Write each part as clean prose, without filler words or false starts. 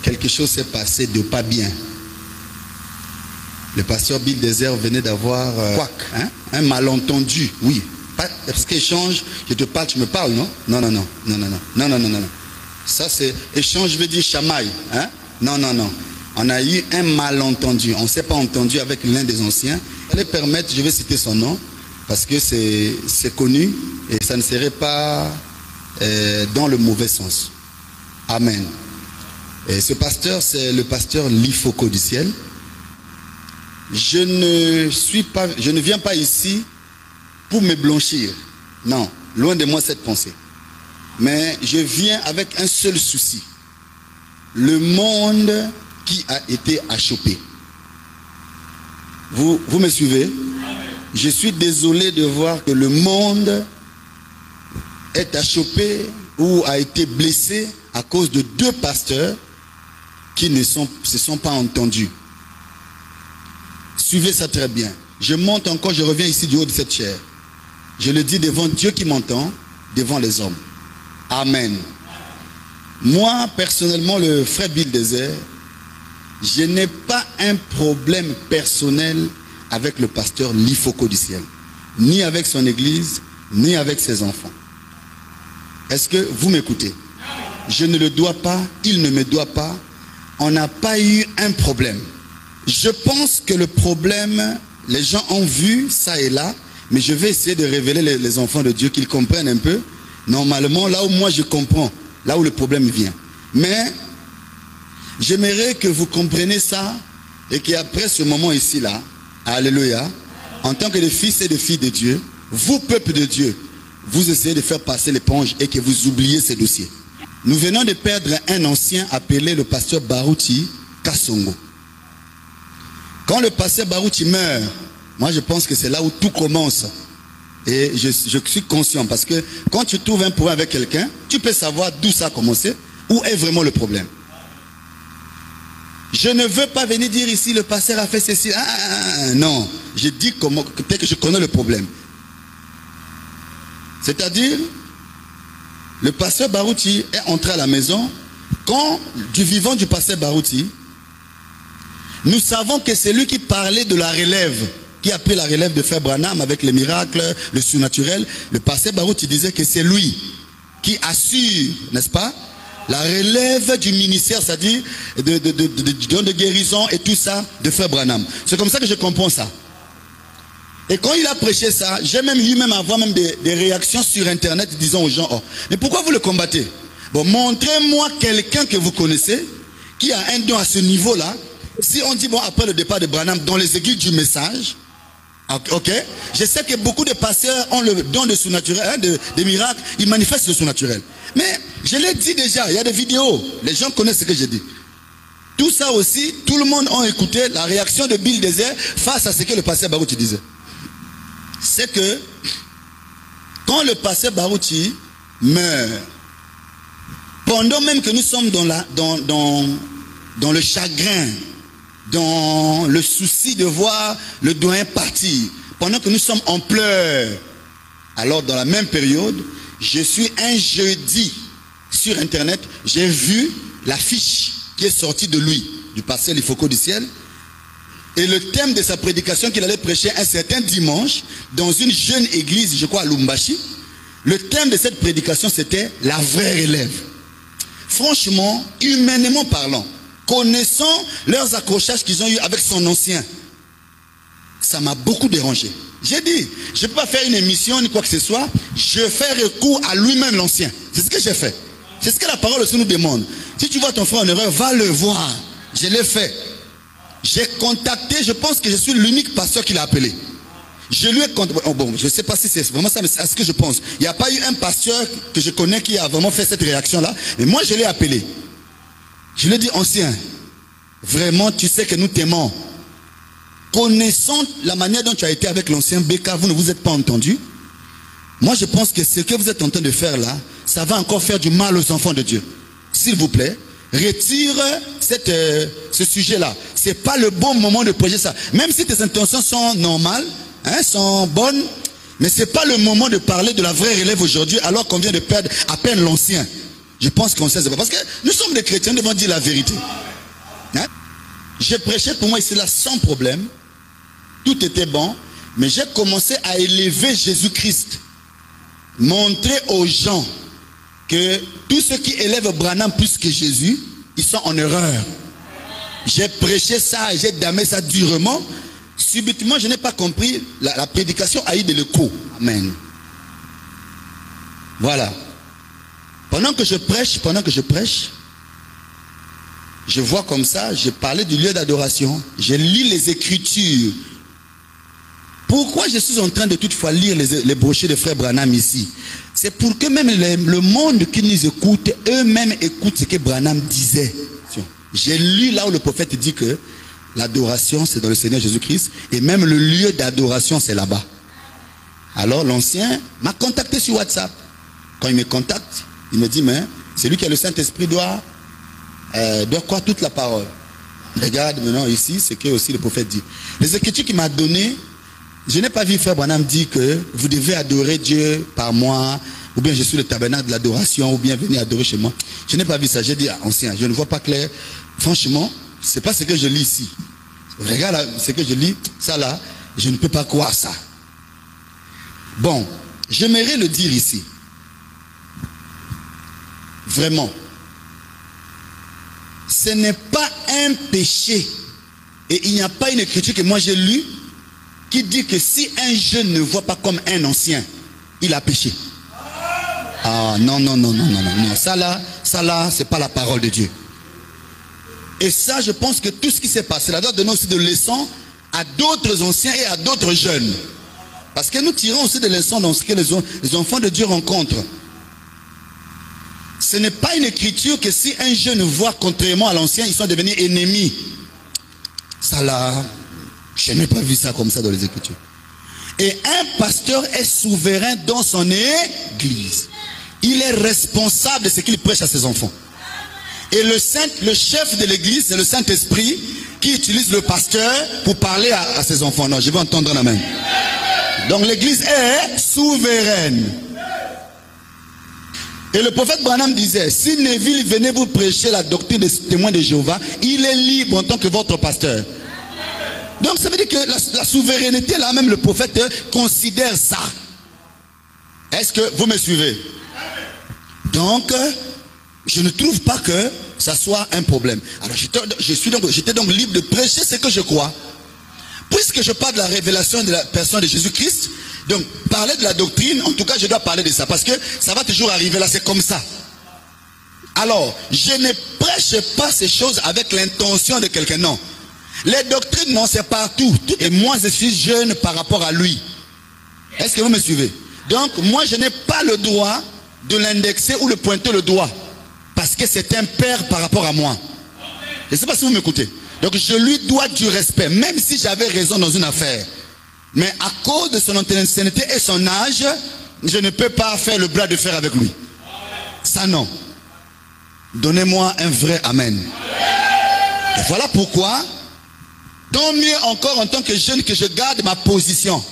quelque chose s'est passé de pas bien. Le pasteur Bill Désert venait d'avoir un malentendu, oui. Parce qu'échange, je te parle, tu me parles, non? Non. Ça c'est, échange veut dire chamaille, hein? Non. On a eu un malentendu, on ne s'est pas entendu avec l'un des anciens. Allez permettre, je vais citer son nom, parce que c'est connu, et ça ne serait pas dans le mauvais sens. Amen. Et ce pasteur, c'est le pasteur Lifoko du ciel. Je ne viens pas ici pour me blanchir. Non, loin de moi cette pensée. Mais je viens avec un seul souci. Le monde qui a été achoppé. Vous me suivez? Je suis désolé de voir que le monde est achoppé ou a été blessé à cause de deux pasteurs qui ne se sont pas entendus. Suivez ça très bien. Je monte encore, je reviens ici du haut de cette chaire. Je le dis devant Dieu qui m'entend, devant les hommes. Amen. Moi, personnellement, le frère Bill Désert, je n'ai pas un problème personnel avec le pasteur Lifoko du ciel. Ni avec son église, ni avec ses enfants. Est-ce que vous m'écoutez? Je ne le dois pas, il ne me doit pas. On n'a pas eu un problème. Je pense que le problème, les gens ont vu ça et là, mais je vais essayer de révéler les enfants de Dieu, qu'ils comprennent un peu. Normalement, là où moi je comprends, là où le problème vient. Mais j'aimerais que vous compreniez ça et qu'après ce moment ici, là, alléluia, en tant que des fils et des filles de Dieu, vous, peuple de Dieu, vous essayez de faire passer l'éponge et que vous oubliez ces dossiers. Nous venons de perdre un ancien appelé le pasteur Barouti Kassongo. Quand le pasteur Barouti meurt, moi je pense que c'est là où tout commence. Et je suis conscient parce que quand tu trouves un problème avec quelqu'un, tu peux savoir d'où ça a commencé, où est vraiment le problème. Je ne veux pas venir dire ici le pasteur a fait ceci. Non, je dis comment, peut-être que je connais le problème. C'est-à-dire, le pasteur Barouti est entré à la maison. Quand du vivant du pasteur Barouti, nous savons que c'est lui qui parlait de la relève, qui a pris la relève de Frère Branham avec les miracles, le surnaturel. Le pasteur Barouti disait que c'est lui qui assure, n'est-ce pas, la relève du ministère, c'est-à-dire du don de guérison et tout ça de Frère Branham. C'est comme ça que je comprends ça. Et quand il a prêché ça, j'ai même eu avoir des réactions sur internet disant aux gens, oh, mais pourquoi vous le combattez? Bon, montrez-moi quelqu'un que vous connaissez qui a un don à ce niveau-là. Si on dit, bon, après le départ de Branham, dans les églises du message, ok, je sais que beaucoup de pasteurs ont le don de surnaturel, des miracles, ils manifestent le surnaturel. Mais je l'ai dit déjà, il y a des vidéos, les gens connaissent ce que j'ai dit. Tout ça aussi, tout le monde a écouté la réaction de Bill Désert face à ce que le pasteur Barouti disait. C'est que quand le pasteur Barouti meurt, pendant même que nous sommes dans le chagrin, dans le souci de voir le doyen partir, pendant que nous sommes en pleurs, alors dans la même période, je suis un jeudi sur internet, j'ai vu l'affiche qui est sortie de lui, du pasteur Lifoko du ciel, et le thème de sa prédication qu'il allait prêcher un certain dimanche dans une jeune église, je crois à Lumbashi. Le thème de cette prédication c'était la vraie relève. Franchement, humainement parlant, connaissant leurs accrochages qu'ils ont eu avec son ancien, ça m'a beaucoup dérangé. J'ai dit, je ne peux pas faire une émission ni quoi que ce soit, je fais recours à lui-même l'ancien. C'est ce que j'ai fait. C'est ce que la parole aussi nous demande. Si tu vois ton frère en erreur, va le voir. Je l'ai fait. J'ai contacté, je pense que je suis l'unique pasteur qui l'a appelé. Je lui ai contacté, oh bon, je ne sais pas si c'est vraiment ça, mais c'est ce que je pense. Il n'y a pas eu un pasteur que je connais qui a vraiment fait cette réaction-là, mais moi je l'ai appelé. Je lui ai dit, ancien, vraiment tu sais que nous t'aimons. Connaissant la manière dont tu as été avec l'ancien Béka, vous ne vous êtes pas entendu. Moi je pense que ce que vous êtes en train de faire là, ça va encore faire du mal aux enfants de Dieu. S'il vous plaît, retire ce sujet-là. Ce n'est pas le bon moment de prêcher ça. Même si tes intentions sont normales, hein, sont bonnes, mais ce n'est pas le moment de parler de la vraie relève aujourd'hui alors qu'on vient de perdre à peine l'ancien. Je pense qu'on sait ça. Parce que nous sommes des chrétiens, nous devons dire la vérité. Hein? J'ai prêché pour moi ici là sans problème. Tout était bon. Mais j'ai commencé à élever Jésus-Christ. Montrer aux gens que tous ceux qui élèvent Branham plus que Jésus, ils sont en erreur. J'ai prêché ça, j'ai damé ça durement. Subitement, je n'ai pas compris. La prédication a eu de l'écho. Amen. Voilà. Pendant que je prêche, je vois comme ça, je parlais du lieu d'adoration. Je lis les Écritures. Pourquoi je suis en train de toutefois lire les brochures de frère Branham ici? C'est pour que même le monde qui nous écoute, eux-mêmes écoutent ce que Branham disait. J'ai lu là où le prophète dit que l'adoration c'est dans le Seigneur Jésus-Christ et même le lieu d'adoration c'est là-bas. Alors l'ancien m'a contacté sur WhatsApp. Quand il me contacte, il me dit mais celui qui a le Saint-Esprit doit croire toute la parole. Regarde maintenant ici ce que aussi le prophète dit. Les Écritures qu'il m'a données, je n'ai pas vu frère Branham dire que vous devez adorer Dieu par moi, ou bien je suis le tabernacle de l'adoration, ou bien venez adorer chez moi. Je n'ai pas vu ça. J'ai dit, ancien, je ne vois pas clair. Franchement, c'est pas ce que je lis ici. Regarde là, ce que je lis, ça là, je ne peux pas croire ça. Bon, j'aimerais le dire ici. Vraiment. Ce n'est pas un péché. Et il n'y a pas une écriture que moi j'ai lue qui dit que si un jeune ne voit pas comme un ancien, il a péché. Ah non, non, non, non, non, non. Ça là, c'est pas la parole de Dieu. Et ça, je pense que tout ce qui s'est passé là doit donner aussi de leçons à d'autres anciens et à d'autres jeunes. Parce que nous tirons aussi des leçons dans ce que les enfants de Dieu rencontrent. Ce n'est pas une écriture que si un jeune voit contrairement à l'ancien, ils sont devenus ennemis. Ça là, je n'ai pas vu ça comme ça dans les Écritures. Et un pasteur est souverain dans son église. Il est responsable de ce qu'il prêche à ses enfants. Et le chef de l'église, c'est le Saint-Esprit qui utilise le pasteur pour parler à ses enfants. Non, je vais entendre un amen. Donc l'église est souveraine. Et le prophète Branham disait, si Neville venait vous prêcher la doctrine des témoins de Jéhovah, il est libre en tant que votre pasteur. Donc ça veut dire que la souveraineté, là même le prophète considère ça. Est-ce que vous me suivez? Donc, je ne trouve pas que ça soit un problème. Alors j'étais donc libre de prêcher ce que je crois. Puisque je parle de la révélation de la personne de Jésus-Christ, donc parler de la doctrine, en tout cas je dois parler de ça. Parce que ça va toujours arriver là, c'est comme ça. Alors, je ne prêche pas ces choses avec l'intention de quelqu'un, non. Les doctrines, non, c'est partout. Et moi, je suis jeune par rapport à lui. Est-ce que vous me suivez? Donc, moi, je n'ai pas le droit de l'indexer ou de pointer le doigt. Parce que c'est un père par rapport à moi. Je ne sais pas si vous m'écoutez. Donc, je lui dois du respect, même si j'avais raison dans une affaire. Mais à cause de son ancienneté et son âge, je ne peux pas faire le bras de fer avec lui. Ça, non. Donnez-moi un vrai amen. Et voilà pourquoi, tant mieux encore en tant que jeune que je garde ma position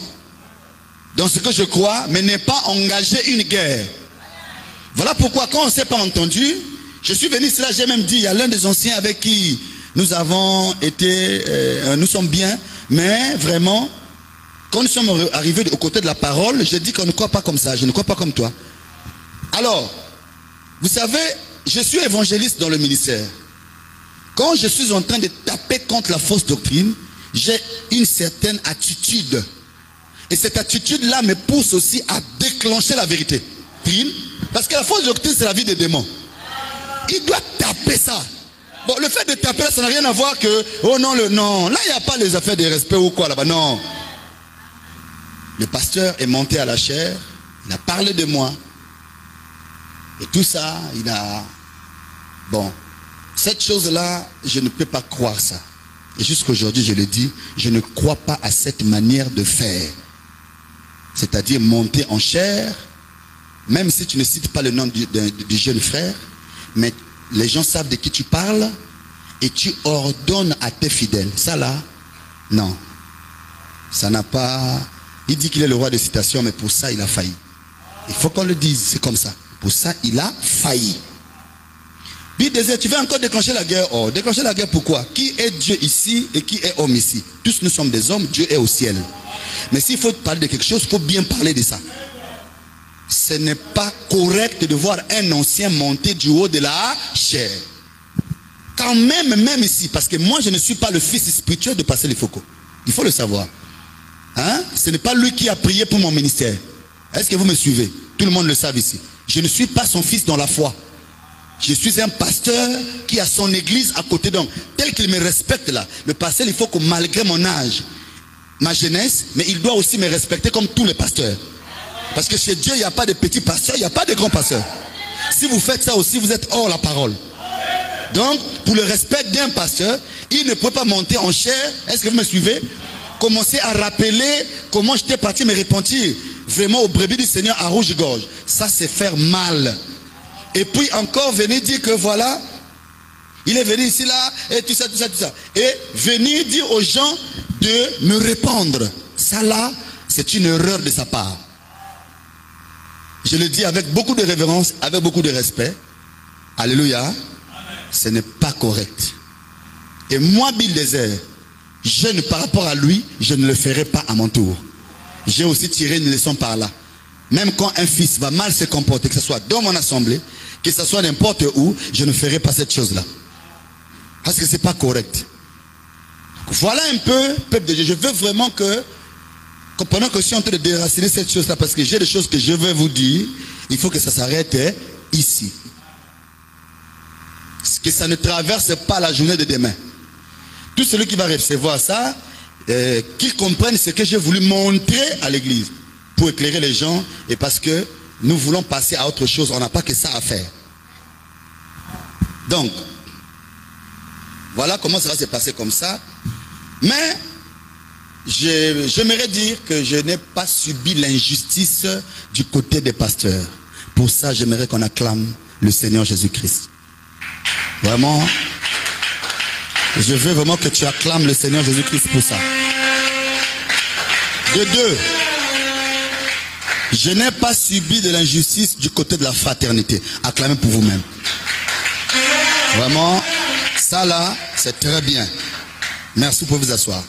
dans ce que je crois, mais n'ai pas engagé une guerre. Voilà pourquoi quand on ne s'est pas entendu, je suis venu ici là, j'ai même dit, il y a l'un des anciens avec qui nous avons été, nous sommes bien, mais vraiment, quand nous sommes arrivés aux côtés de la parole, j'ai dit qu'on ne croit pas comme ça, je ne crois pas comme toi. Alors, vous savez, je suis évangéliste dans le ministère. Quand je suis en train de taper contre la fausse doctrine, j'ai une certaine attitude. Et cette attitude-là me pousse aussi à déclencher la vérité. Parce que la fausse doctrine, c'est la vie des démons. Il doit taper ça. Bon, le fait de taper, ça n'a rien à voir que, oh non, non, là, il n'y a pas les affaires de respect ou quoi là-bas, non. Le pasteur est monté à la chair, il a parlé de moi. Et tout ça, il a... Bon, cette chose-là, je ne peux pas croire ça. Et jusqu'aujourd'hui, je le dis, je ne crois pas à cette manière de faire. C'est-à-dire monter en chair, même si tu ne cites pas le nom du jeune frère, mais les gens savent de qui tu parles et tu ordonnes à tes fidèles. Ça là, non. Ça n'a pas... Il dit qu'il est le roi de citation, mais pour ça, il a failli. Il faut qu'on le dise, c'est comme ça. Pour ça, il a failli. Bill Désert, tu veux encore déclencher la guerre? Oh, déclencher la guerre pourquoi? Qui est Dieu ici et qui est homme ici? Tous nous sommes des hommes, Dieu est au ciel. Mais s'il faut parler de quelque chose, il faut bien parler de ça. Ce n'est pas correct de voir un ancien monter du haut de la chair. Quand même ici, parce que moi je ne suis pas le fils spirituel de Pasteur Lifoko. Il faut le savoir. Hein? Ce n'est pas lui qui a prié pour mon ministère. Est-ce que vous me suivez? Tout le monde le sait ici. Je ne suis pas son fils dans la foi. Je suis un pasteur qui a son église à côté d'homme. Tel qu'il me respecte là. Le pasteur, il faut que malgré mon âge, ma jeunesse, mais il doit aussi me respecter comme tous les pasteurs. Parce que chez Dieu, il n'y a pas de petits pasteurs, il n'y a pas de grands pasteurs. Si vous faites ça aussi, vous êtes hors la parole. Donc, pour le respect d'un pasteur, il ne peut pas monter en chair. Est-ce que vous me suivez? Commencer à rappeler comment j'étais parti me repentir. Vraiment au brebis du Seigneur à rouge-gorge. Ça, c'est faire mal. Et puis encore venir dire que voilà, il est venu ici là, et tout ça. Et venir dire aux gens de me répondre. Ça là, c'est une erreur de sa part. Je le dis avec beaucoup de révérence, avec beaucoup de respect. Alléluia. Ce n'est pas correct. Et moi, Bill Désert, jeune par rapport à lui, je ne le ferai pas à mon tour. J'ai aussi tiré une leçon par là. Même quand un fils va mal se comporter, que ce soit dans mon assemblée, que ce soit n'importe où, je ne ferai pas cette chose-là. Parce que ce n'est pas correct. Voilà un peu, peuple de Dieu. Je veux vraiment que, pendant que je suis en train de déraciner cette chose-là, parce que j'ai des choses que je veux vous dire, il faut que ça s'arrête ici. Que ça ne traverse pas la journée de demain. Tout celui qui va recevoir ça, qu'il comprenne ce que j'ai voulu montrer à l'église pour éclairer les gens et parce que nous voulons passer à autre chose. On n'a pas que ça à faire. Donc, voilà comment ça va se passer comme ça. Mais, j'aimerais dire que je n'ai pas subi l'injustice du côté des pasteurs. Pour ça, j'aimerais qu'on acclame le Seigneur Jésus-Christ. Vraiment, je veux vraiment que tu acclames le Seigneur Jésus-Christ pour ça. De deux, je n'ai pas subi de l'injustice du côté de la fraternité. Acclamez pour vous-même. Vraiment, ça là, c'est très bien. Merci pour vous asseoir.